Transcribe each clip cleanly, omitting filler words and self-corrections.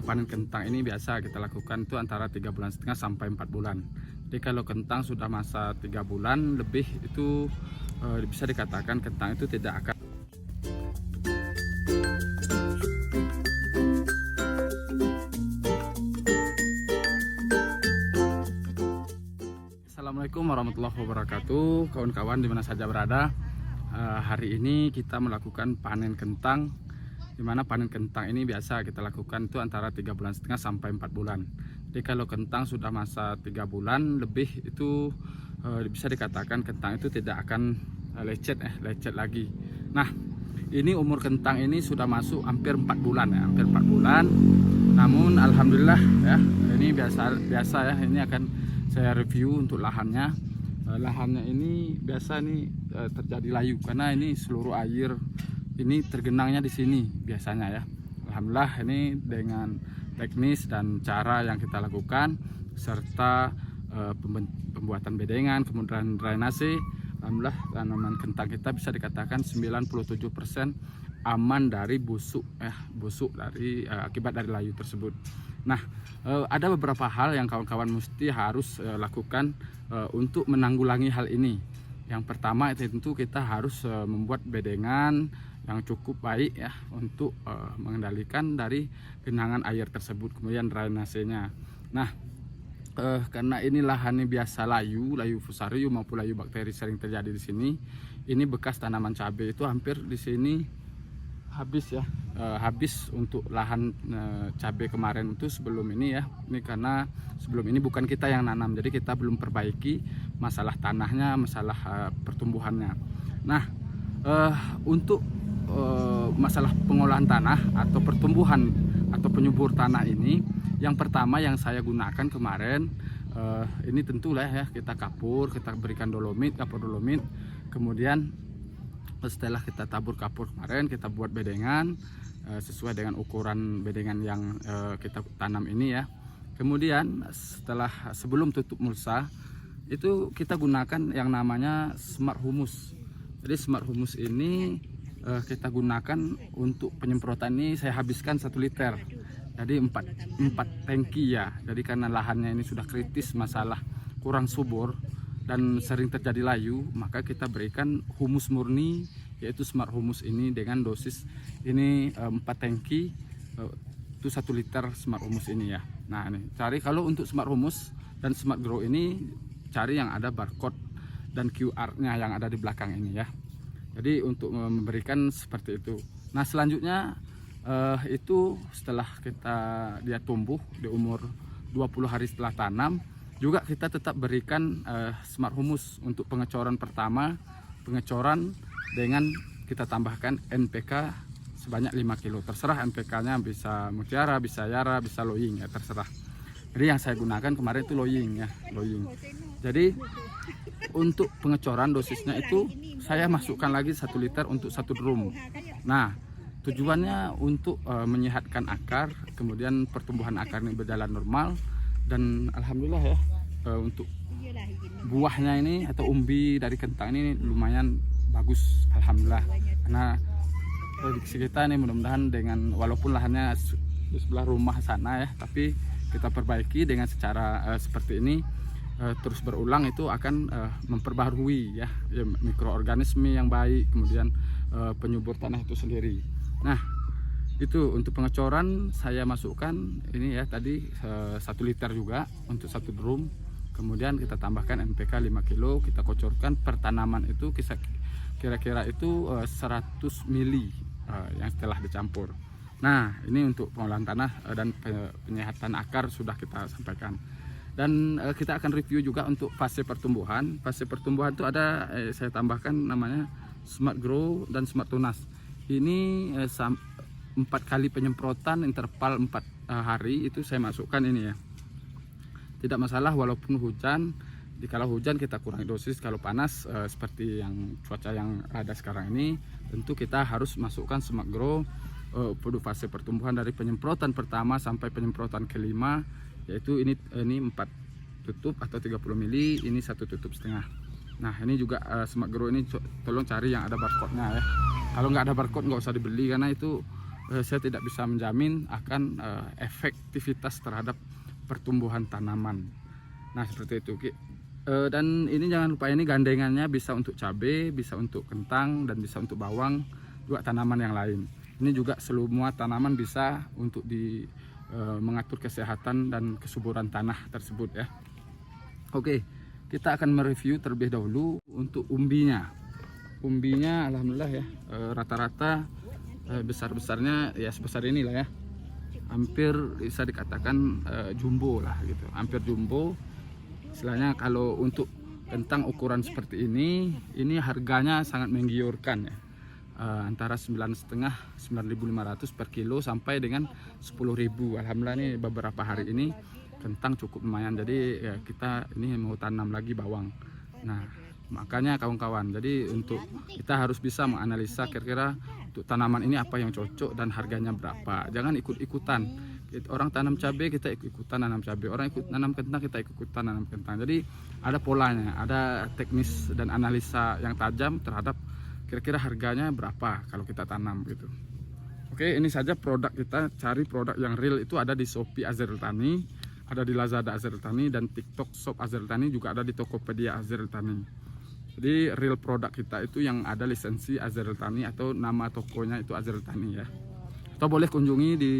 panen kentang ini biasa kita lakukan itu antara 3,5 bulan sampai 4 bulan. Jadi kalau kentang sudah masa 3 bulan lebih itu bisa dikatakan kentang itu tidak akan. Assalamualaikum warahmatullahi wabarakatuh, kawan-kawan dimana saja berada. Hari ini kita melakukan panen kentang, dimana panen kentang ini biasa kita lakukan itu antara 3,5 bulan sampai 4 bulan. Jadi kalau kentang sudah masa 3 bulan lebih itu bisa dikatakan kentang itu tidak akan lecet lagi. Nah, ini umur kentang ini sudah masuk hampir 4 bulan ya, hampir 4 bulan. Namun alhamdulillah ya, ini biasa ya, ini akan saya review untuk lahannya. Lahannya ini biasa nih terjadi layu karena ini seluruh air ini tergenangnya di sini biasanya ya. Alhamdulillah ini dengan teknis dan cara yang kita lakukan serta pembuatan bedengan kemudian drainase, alhamdulillah tanaman kentang kita bisa dikatakan 97% aman dari busuk dari akibat dari layu tersebut. Nah, ada beberapa hal yang kawan-kawan mesti harus lakukan untuk menanggulangi hal ini. Yang pertama itu tentu kita harus membuat bedengan yang cukup baik ya untuk mengendalikan dari genangan air tersebut, kemudian drainasenya. Nah, karena ini lahannya biasa layu fusarium maupun layu bakteri sering terjadi di sini. Ini bekas tanaman cabai itu hampir di sini habis ya, habis untuk lahan cabai kemarin itu sebelum ini ya. Ini karena sebelum ini bukan kita yang nanam, jadi kita belum perbaiki masalah tanahnya, masalah pertumbuhannya. Nah, untuk masalah pengolahan tanah atau pertumbuhan atau penyubur tanah ini, yang pertama yang saya gunakan kemarin ini tentulah ya, kita berikan kapur dolomit, kemudian setelah kita tabur kapur kemarin kita buat bedengan sesuai dengan ukuran bedengan yang kita tanam ini ya. Kemudian sebelum tutup mulsa itu kita gunakan yang namanya smart humus. Jadi smart humus ini kita gunakan untuk penyemprotan ini saya habiskan 1 liter. Jadi 4 tangki ya. Jadi karena lahannya ini sudah kritis masalah kurang subur dan sering terjadi layu, maka kita berikan humus murni yaitu smart humus ini dengan dosis ini 4 tangki itu 1 liter smart humus ini ya. Nah, ini cari kalau untuk smart humus dan smart grow ini cari yang ada barcode dan QR-nya yang ada di belakang ini ya. Jadi untuk memberikan seperti itu. Nah, selanjutnya itu setelah dia tumbuh di umur 20 hari setelah tanam, juga kita tetap berikan smart humus untuk pengecoran pertama, pengecoran dengan kita tambahkan NPK sebanyak 5 kilo. Terserah NPK-nya bisa mutiara, bisa yara, bisa loying ya, terserah. Jadi yang saya gunakan kemarin itu loying ya, loying. Jadi untuk pengecoran dosisnya itu saya masukkan lagi 1 liter untuk 1 drum. Nah, tujuannya untuk menyehatkan akar, kemudian pertumbuhan akar ini berjalan normal, dan alhamdulillah ya untuk buahnya ini atau umbi dari kentang ini lumayan bagus, alhamdulillah. Karena prediksi kita ini mudah-mudahan dengan walaupun lahannya di sebelah rumah sana ya, tapi kita perbaiki dengan secara seperti ini terus berulang itu akan memperbaharui ya mikroorganisme yang baik, kemudian penyubur tanah itu sendiri. Nah, itu untuk pengecoran saya masukkan ini ya tadi 1 liter juga untuk 1 drum. Kemudian kita tambahkan NPK 5 kilo, kita kocorkan per tanaman itu kira-kira itu 100 mili yang setelah dicampur. Nah, ini untuk pengolahan tanah dan penyehatan akar sudah kita sampaikan. Dan kita akan review juga untuk fase pertumbuhan. Fase pertumbuhan itu ada saya tambahkan namanya Smart Grow dan Smart Tunas. Ini 4 kali penyemprotan interval 4 hari itu saya masukkan ini ya. Tidak masalah walaupun hujan. Kalau hujan kita kurangi dosis, kalau panas seperti yang cuaca yang ada sekarang ini, tentu kita harus masukkan Smart Grow pada fase pertumbuhan dari penyemprotan pertama sampai penyemprotan kelima, yaitu ini 4 tutup atau 30 mili, ini 1 tutup setengah. Nah, ini juga Smart Grow ini tolong cari yang ada barcode-nya ya. Kalau nggak ada barcode nggak usah dibeli karena itu saya tidak bisa menjamin akan efektivitas terhadap pertumbuhan tanaman. Nah seperti itu. Dan ini jangan lupa, ini gandengannya bisa untuk cabai, bisa untuk kentang, dan bisa untuk bawang, juga tanaman yang lain. Ini juga semua tanaman bisa untuk mengatur kesehatan dan kesuburan tanah tersebut ya. Oke, kita akan mereview terlebih dahulu untuk umbinya. Umbinya alhamdulillah ya, rata-rata besar-besarnya ya sebesar inilah ya. Hampir bisa dikatakan jumbo lah gitu, hampir jumbo. Istilahnya kalau untuk kentang ukuran seperti ini harganya sangat menggiurkan ya. Antara 9,5 9.500 per kilo sampai dengan 10.000. Alhamdulillah nih beberapa hari ini kentang cukup lumayan, jadi ya kita ini mau tanam lagi bawang. Nah makanya kawan-kawan, jadi untuk kita harus bisa menganalisa kira-kira untuk tanaman ini apa yang cocok dan harganya berapa. Jangan ikut-ikutan. Orang tanam cabai kita ikut-ikutan nanam cabai, orang ikut nanam kentang kita ikut-ikutan nanam kentang. Jadi ada polanya, ada teknis dan analisa yang tajam terhadap kira-kira harganya berapa kalau kita tanam gitu. Oke, ini saja produk kita. Cari produk yang real itu ada di Shopee Azril Tani, ada di Lazada Azril Tani, dan TikTok Shop Azril Tani, juga ada di Tokopedia Azril Tani. Jadi real produk kita itu yang ada lisensi Azril Tani atau nama tokonya itu Azril Tani ya. Atau boleh kunjungi di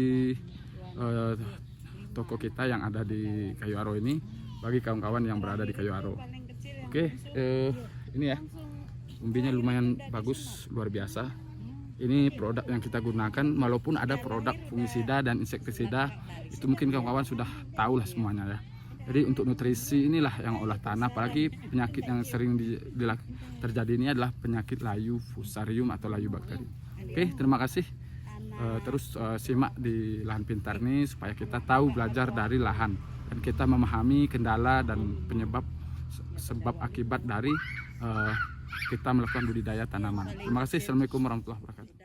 toko kita yang ada di Kayu Aro ini bagi kawan-kawan yang berada di Kayu Aro. Oke, ini ya, umbinya lumayan bagus, luar biasa. Ini produk yang kita gunakan, walaupun ada produk fungisida dan insektisida, itu mungkin kawan-kawan sudah tahu lah semuanya ya. Jadi untuk nutrisi inilah yang olah tanah, apalagi penyakit yang sering terjadi ini adalah penyakit layu fusarium atau layu bakteri. Oke, terima kasih. Terus simak di Lahan Pintar ini supaya kita tahu, belajar dari lahan, dan kita memahami kendala dan penyebab sebab akibat dari kita melakukan budidaya tanaman. Terima kasih. Assalamualaikum warahmatullahi wabarakatuh.